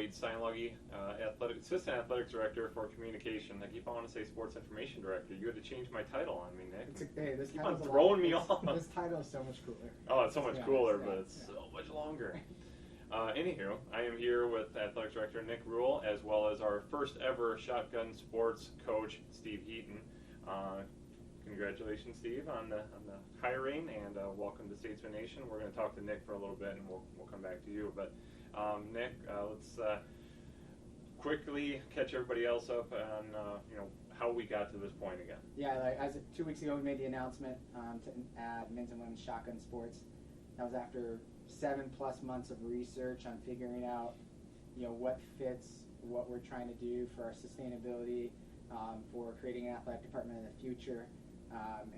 Wade Steinluggy, Assistant Athletics Director for Communication. I keep wanting to say Sports Information Director. You had to change my title on me, Nick. This keep on throwing me off. This title is so much cooler. Oh, it's so much cooler, but it's so much longer. Anywho, I am here with Athletics Director Nick Rule, as well as our first ever Shotgun Sports coach, Steve Heaton. Congratulations, Steve, on the hiring, and welcome to Statesman Nation. We're going to talk to Nick for a little bit, and we'll come back to you. But Nick, let's quickly catch everybody else up on how we got to this point again. Yeah, as of 2 weeks ago, we made the announcement to add men's and women's shotgun sports. That was after 7+ months of research on figuring out, what fits what we're trying to do for our sustainability, for creating an athletic department in the future,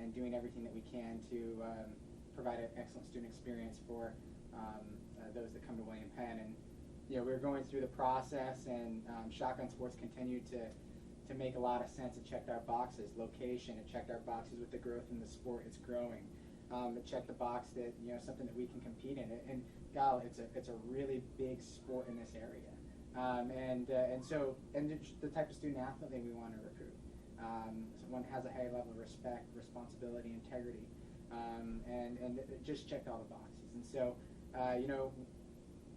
and doing everything that we can to provide an excellent student experience for those that come to William Penn. And we were going through the process, and shotgun sports continued to make a lot of sense. It checked our boxes. Location, it checked our boxes with the growth in the sport. It's growing. It checked the box that something that we can compete in. And it's a really big sport in this area. And the type of student athlete that we want to recruit. Someone has a high level of respect, responsibility, integrity, and it just checked all the boxes. And so,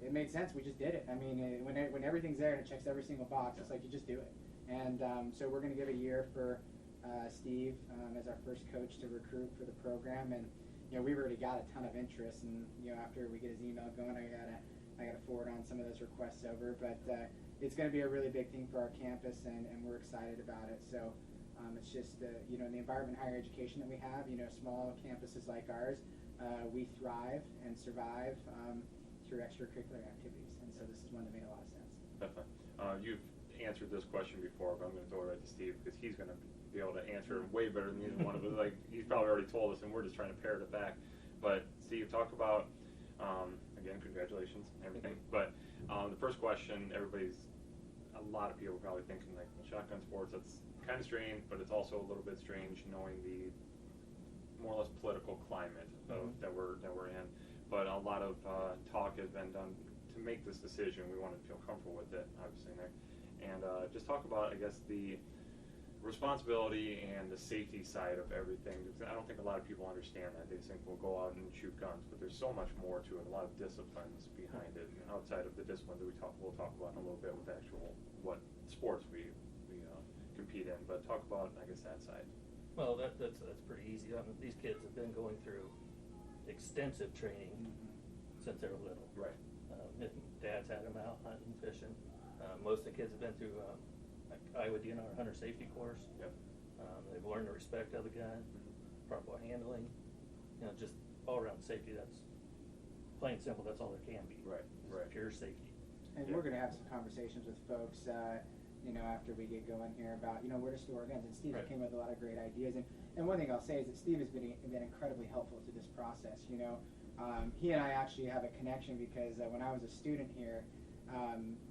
it made sense. We just did it. I mean, when everything's there and it checks every single box, it's like you just do it. And so we're going to give a year for Steve as our first coach to recruit for the program. And we've already got a ton of interest. And after we get his email going, I gotta forward on some of those requests over. But it's going to be a really big thing for our campus, and we're excited about it. So it's just in the environment higher education that we have, small campuses like ours, we thrive and survive through extracurricular activities. And so this is one that made a lot of sense. Definitely. You've answered this question before, but I'm going to throw it right to Steve because he's going to be able to answer way better than either one of us. Like, he's probably already told us, and we're just trying to parrot it back. But Steve, talk about again, congratulations and everything. But the first question, a lot of people are probably thinking like shotgun sports. That's kind of strange, but it's also a little bit strange knowing the more or less political climate that we're in. But a lot of talk has been done to make this decision. We wanted to feel comfortable with it, obviously, Nick. And just talk about, I guess, the responsibility and the safety side of everything. Because I don't think a lot of people understand that. They think we'll go out and shoot guns, but there's so much more to it. A lot of disciplines behind it, and outside of the disciplines that we'll talk about in a little bit with actual what sports we compete in. But talk about, I guess, that side. Well, that's pretty easy. I mean, these kids have been going through extensive training since they were little. Right. Dads had them out hunting, fishing. Most of the kids have been through Iowa DNR hunter safety course. Yep. They've learned the respect of the gun, proper handling, just all around safety. That's plain and simple. That's all there can be. Right. Pure safety. And we're going to have some conversations with folks, after we get going here about, where to store our guns. And Steve came with a lot of great ideas. And one thing I'll say is that Steve has been incredibly helpful to this process. He and I actually have a connection because when I was a student here,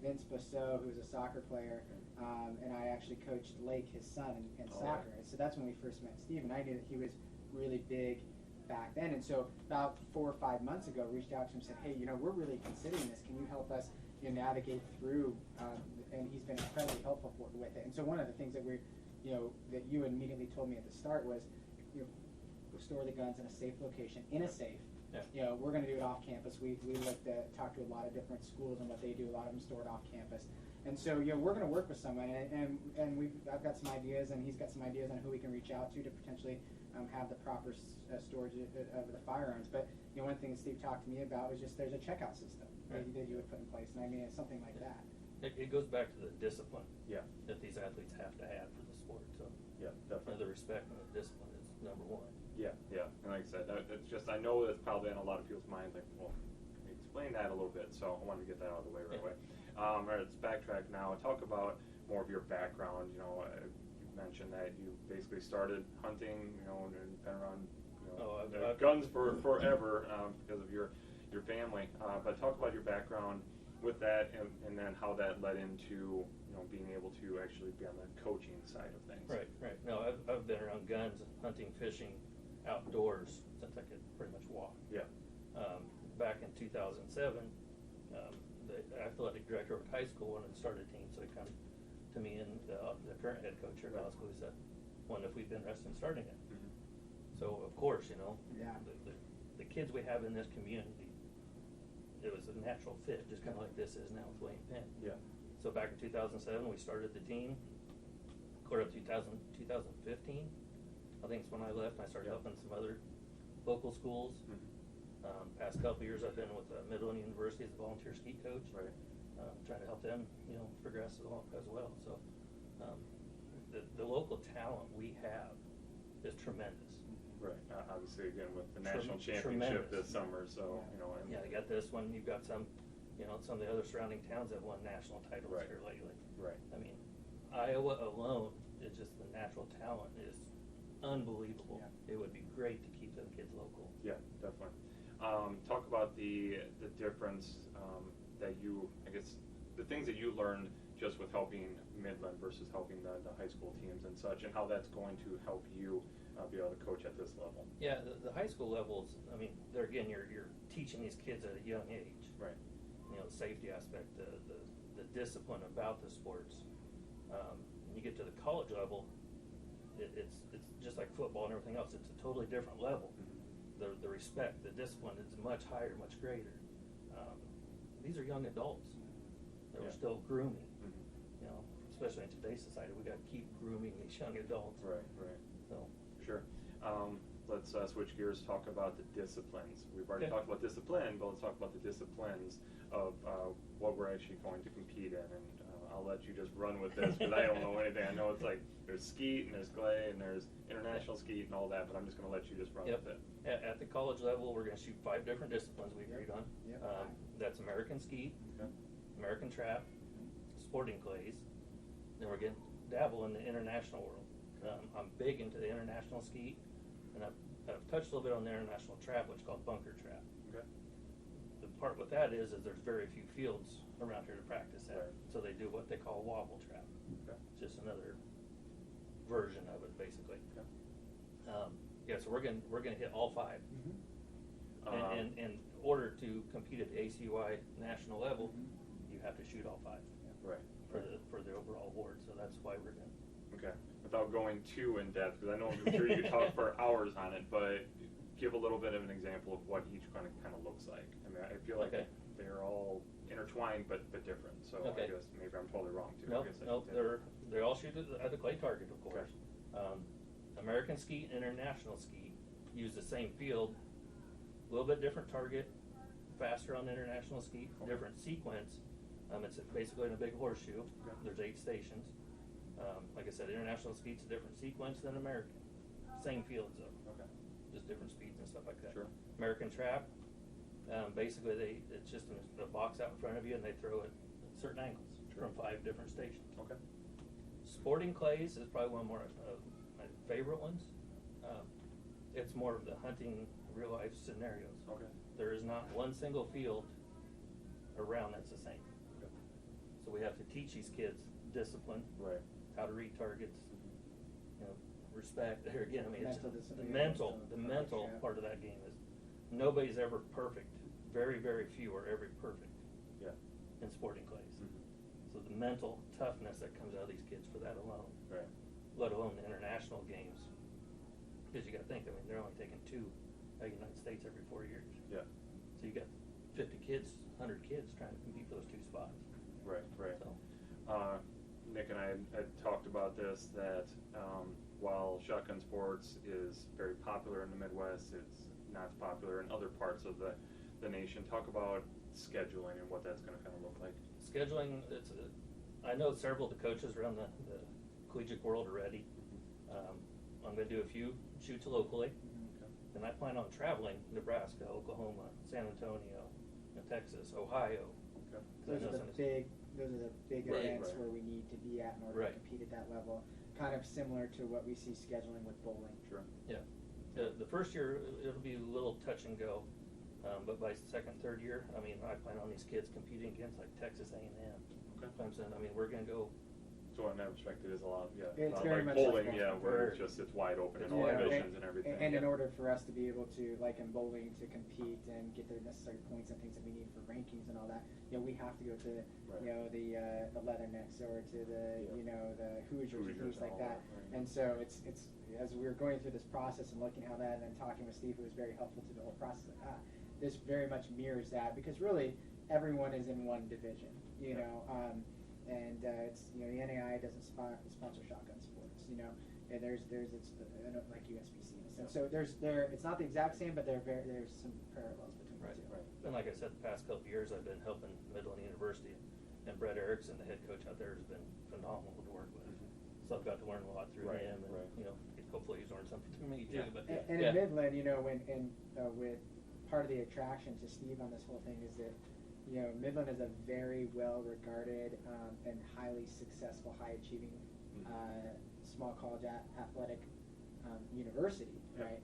Vince Bousseau, who was a soccer player, and I actually coached Lake, his son, in soccer. Right. So that's when we first met Steve, and I knew that he was really big back then. And so about 4 or 5 months ago, reached out to him and said, hey, we're really considering this. Can you help us navigate through? And he's been incredibly helpful with it. And so one of the things that that you immediately told me at the start was, store the guns in a safe location, in a safe. Yeah. We're going to do it off campus. We looked at talk to a lot of different schools and what they do. A lot of them store it off campus. And so we're going to work with someone, and I've got some ideas, and he's got some ideas on who we can reach out to potentially have the proper storage of the firearms. But one thing that Steve talked to me about was just there's a checkout system that you would put in place, and I mean it's something like that. It goes back to the discipline that these athletes have to have for the sport. So definitely. The respect and the discipline is number one. Yeah. And like I said, it's just, I know that's probably on a lot of people's minds, like, well, can you explain that a little bit? So I wanted to get that out of the way right away. All right, let's backtrack now and talk about more of your background. You mentioned that you basically started hunting, and been around, guns for forever because of your family. But talk about your background with that, and then how that led into being able to actually be on the coaching side of things. Right. No, I've been around guns, hunting, fishing, outdoors since I could pretty much walk. Yeah. Back in 2007, the athletic director of high school wanted to start a team, so he come to me and the current head coach here at high school, he said, wondered if we'd been interested in starting it. Mm-hmm. So of course, you know, Yeah. the kids we have in this community, it was a natural fit, just kind of like this is now with William Penn. Yeah. So back in 2007, we started the team. Clear up 2015, I think it's when I left. I started helping some other local schools. Mm-hmm. Past couple of years, I've been with Midland University as a volunteer ski coach. Right. Trying to help them, you know, progress as well. So the local talent we have is tremendous. Right. Obviously, again, with the national championship Tremendous. this summer, so, you know. And Yeah, you got this one. You've got some, you know, some of the other surrounding towns that won national titles Right. here lately. Right. I mean, Iowa alone is just the natural talent is unbelievable. Yeah. It would be great to keep them kids local. Yeah, definitely. Talk about the difference that you, I guess, the things that you learned just with helping Midland versus helping the high school teams and such, and how that's going to help you be able to coach at this level. Yeah, the high school levels, I mean, there again, you're teaching these kids at a young age. Right. You know, the safety aspect, the discipline about the sports. When you get to the college level, it's just like football and everything else. It's a totally different level. Mm-hmm. The respect, the discipline is much higher, much greater. These are young adults that are still grooming. Mm-hmm. You know, especially in today's society, we got to keep grooming these young adults. Right, right. So. Sure. Let's switch gears, talk about the disciplines. We've already Okay. talked about discipline, but let's talk about the disciplines of what we're actually going to compete in. And I'll let you just run with this because I don't know anything. I know it's like there's skeet and there's clay and there's international skeet and all that, but I'm just going to let you just run with it. At the college level, we're going to shoot 5 different disciplines we agreed on. Yep. That's American skeet, Okay. American trap, sporting clays. Then we're going to dabble in the international world. I'm big into the international skeet, and I've touched a little bit on the international trap, which is called bunker trap. Okay. The part with that is there's very few fields around here to practice at, Right. so they do what they call wobble trap. Okay. It's just another version of it, basically. Okay. Yeah, so we're gonna hit all 5. Mm-hmm. And in order to compete at the ACUI national level, Mhm. you have to shoot all 5 Right. for the overall award. So that's why we're going. Okay. Without going too in depth, because I know I'm sure you could talk for hours on it, but give a little bit of an example of what each kind of looks like. I mean, I feel like Okay. they're all intertwined but different. So Okay. I guess maybe I'm totally wrong too. No, I guess I no, should say. they all shoot at the clay target, of course. Okay. American skeet and international skeet use the same field, a little bit different target, faster on international skeet, Okay. different sequence. It's basically in a big horseshoe. Okay. There's 8 stations. Like I said, international skeet's a different sequence than American. Same fields though, Okay. just different speeds and stuff like that. Sure. American trap, basically it's just a box out in front of you and they throw it at certain angles Sure. from 5 different stations. Okay. Sporting clays is probably one more of my favorite ones. It's more of the hunting real life scenarios. Okay. There is not one single field around that's the same. Okay. So we have to teach these kids discipline, Right. how to read targets, you know, respect. There again, I mean, it's Mental the discipline, mental yeah. part of that game is nobody's ever perfect. Very, very few are ever perfect Yeah. in sporting clays. Mhm. So the mental toughness that comes out of these kids for that alone, Right. let alone the international games. Because you got to think, I mean, they're only taking 2 out of the United States every 4 years. Yeah. So you got 50 kids, 100 kids trying to compete for those 2 spots. Right. Right. So, Nick and I had talked about this, that while shotgun sports is very popular in the Midwest, it's not as popular in other parts of the nation. Talk about scheduling and what that's going to kind of look like. scheduling, I know several of the coaches around the collegiate world already. I'm going to do a few shoots locally. Okay. Then I plan on traveling Nebraska, Oklahoma, San Antonio, Texas, Ohio. Okay. Those are the big Right, events right. where we need to be at in order Right. to compete at that level. Kind of similar to what we see scheduling with bowling. Sure. Yeah. The first year, it'll be a little touch and go. But by second, third year, I mean, I plan on these kids competing against like Texas A&M, Okay. Clemson. I mean, we're going to go. So So in that respect, it is a lot, It's not very like much bowling, like yeah, that. where it's just, it's wide open and all Yeah, divisions and everything. And in yeah. order for us to be able to, like in bowling, to compete and get the necessary points and things that we need for rankings and all that, we have to go to, Right. the Leathernecks or to the, the Hoosiers and things and like all that. right. And so it's as we were going through this process and looking how that, and then talking with Steve, who was very helpful to the whole process. This very much mirrors that, because really everyone is in one division, and it's the NAI doesn't sponsor shotgun sports, and there's it's like USBC in a sense. So it's not the exact same, but there's some parallels between Right. the two. Right. And like I said, the past couple of years I've been helping Midland University, and Brett Erickson, the head coach out there, has been phenomenal to work with. So I've got to learn a lot through Right, him, and right. Hopefully he's learned something from me too. Yeah. But And in Midland, with part of the attraction to Steve on this whole thing is that Midland is a very well regarded and highly successful, high achieving small college athletic university, right?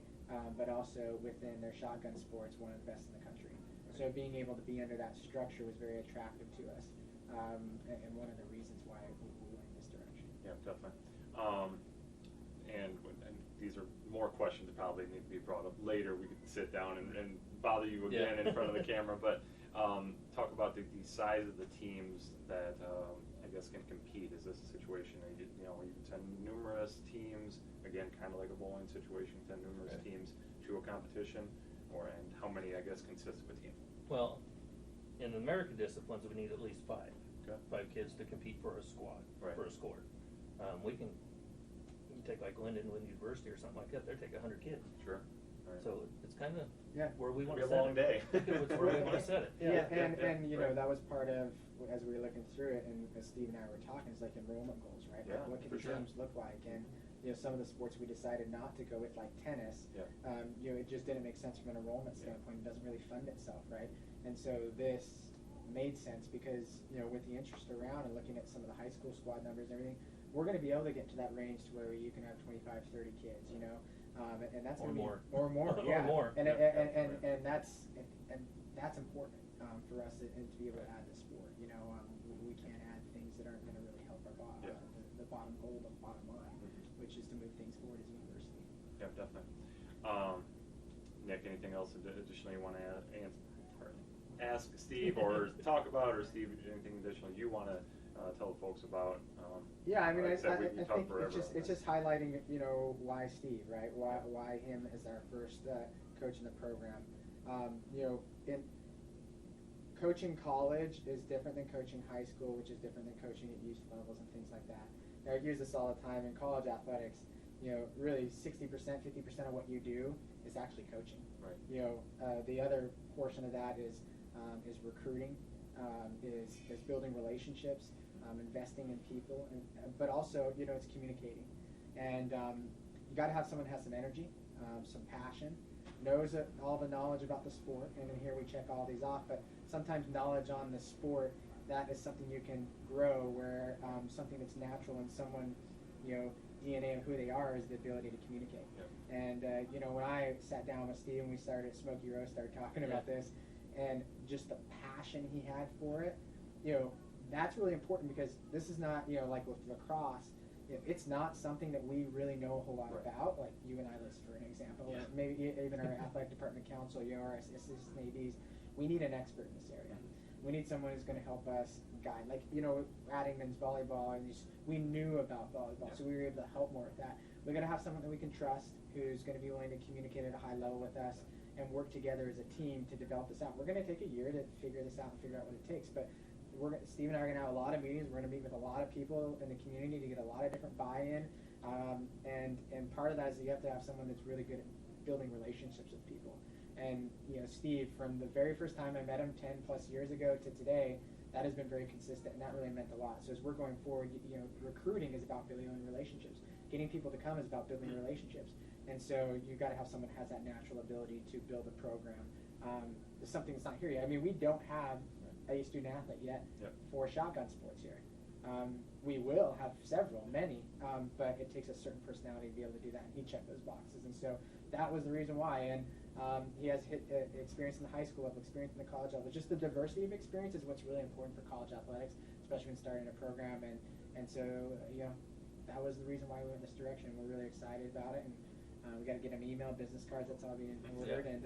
But also within their shotgun sports, one of the best in the country. Right. So being able to be under that structure was very attractive to us, and one of the reasons why we went in this direction. Yeah, definitely. And these are more questions that probably need to be brought up later. We could sit down and bother you again in front of the camera, but talk about the size of the teams that I guess can compete. Is this a situation where you can send numerous teams, again, kind of like a bowling situation, send numerous teams to a competition, and how many, I guess, consists of a team? Well, in the American disciplines, we need at least 5. Okay. 5 kids to compete for a squad, for a score. You take like Linden University or something like that, they're taking 100 kids. Sure. Right. So it's kind of Yeah. where we want to It'll be a set long it. day. It's where we want to set it. Yeah, and right. that was part of, as we were looking through it, and as Steve and I were talking, it's like enrollment goals, right? Yeah, Like what can for the sure. teams look like? And some of the sports we decided not to go with, like tennis. Yeah. It just didn't make sense from an enrollment standpoint. It doesn't really fund itself, right? And so this made sense because with the interest around and looking at some of the high school squad numbers and everything, we're going to be able to get to that range to where you can have 25, 30 kids, and that's Or gonna more. be, or more, yeah. Or more. And Yeah. and that's important for us to be able to add the sport. We can't add things that aren't going to really help our the bottom goal, the bottom line, which is to move things forward as a university. Yeah, definitely. Nick, anything else additionally you want to ask Steve or talk about, or Steve, anything additional you want to tell the folks about? Yeah, I mean, like I said, we think talked forever it's just highlighting, why Steve, right? Why him as our first coach in the program. In coaching college is different than coaching high school, which is different than coaching at youth levels and things like that. Now, I use this all the time in college athletics. Really 60%, 50% of what you do is actually coaching. Right. The other portion of that is recruiting, is building relationships, investing in people, but also it's communicating. And you got to have someone who has some energy, some passion, knows all the knowledge about the sport. And in here we check all these off, but sometimes knowledge on the sport, that is something you can grow, where something that's natural in someone, DNA of who they are is the ability to communicate. Yep. And when I sat down with Steve and we started at Smoky Roast, started talking about this, and just the passion he had for it, that's really important, because this is not, like with lacrosse, it's not something that we really know a whole lot about, like you and I list for an example, or maybe even our athletic department council, our assistant ADs. We need an expert in this area. We need someone who's going to help us guide, like, adding men's volleyball, and we knew about volleyball, so we were able to help more with that. We're going to have someone that we can trust, who's going to be willing to communicate at a high level with us and work together as a team to develop this out. We're going to take a year to figure this out and figure out what it takes, but Steve and I are going to have a lot of meetings. We're going to meet with a lot of people in the community to get a lot of different buy-in, and part of that is you have to have someone that's really good at building relationships with people. And Steve, from the very first time I met him 10 plus years ago to today, that has been very consistent, and that really meant a lot. So as we're going forward, recruiting is about building relationships. Getting people to come is about building relationships. And so you've got to have someone who has that natural ability to build a program. It's something that's not here yet. I mean, we don't have a student athlete yet for shotgun sports here. We will have many, but it takes a certain personality to be able to do that, and he checked those boxes. And so that was the reason why. And he has experience in the high school level, experience in the college level. Just the diversity of experience is what's really important for college athletics. It's especially when starting a program. And so, that was the reason why we went this direction. We're really excited about it, and we got to get them email, business cards. That's all being ordered, and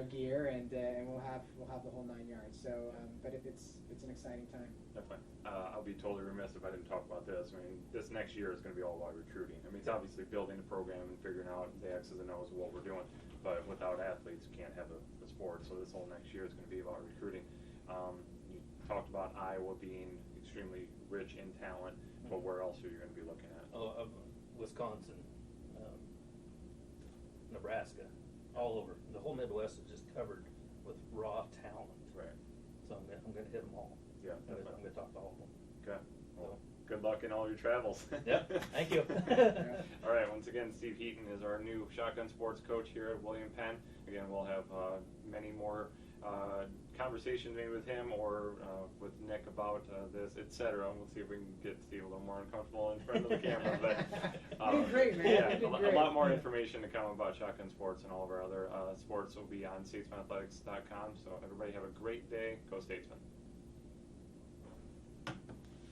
gear, and we'll have the whole 9 yards. So, but it's an exciting time. Definitely. I'll be totally remiss if I didn't talk about this. I mean, this next year is going to be all about recruiting. I mean, it's obviously building a program and figuring out the X's and O's of what we're doing, but without athletes, you can't have the sport. So this whole next year is going to be about recruiting. You talked about Iowa being extremely rich in talent, but where else are you going to be looking at? Wisconsin, Nebraska, all over. The whole Midwest is just covered with raw talent. Right. So I'm going to hit them all. Yeah, I'm going to talk to all of them. Okay. Well, good luck in all your travels. Yep. Thank you. All right. Once again, Steve Heaton is our new shotgun sports coach here at William Penn. Again, we'll have many more conversations maybe with him or with Nick about this, etc. We'll see if we can get Steve a little more uncomfortable in front of the camera. But you did great, man. Yeah, you did a great. lot more information to come about shotgun sports and all of our other sports will be on statesmanathletics.com. So everybody have a great day. Go Statesman.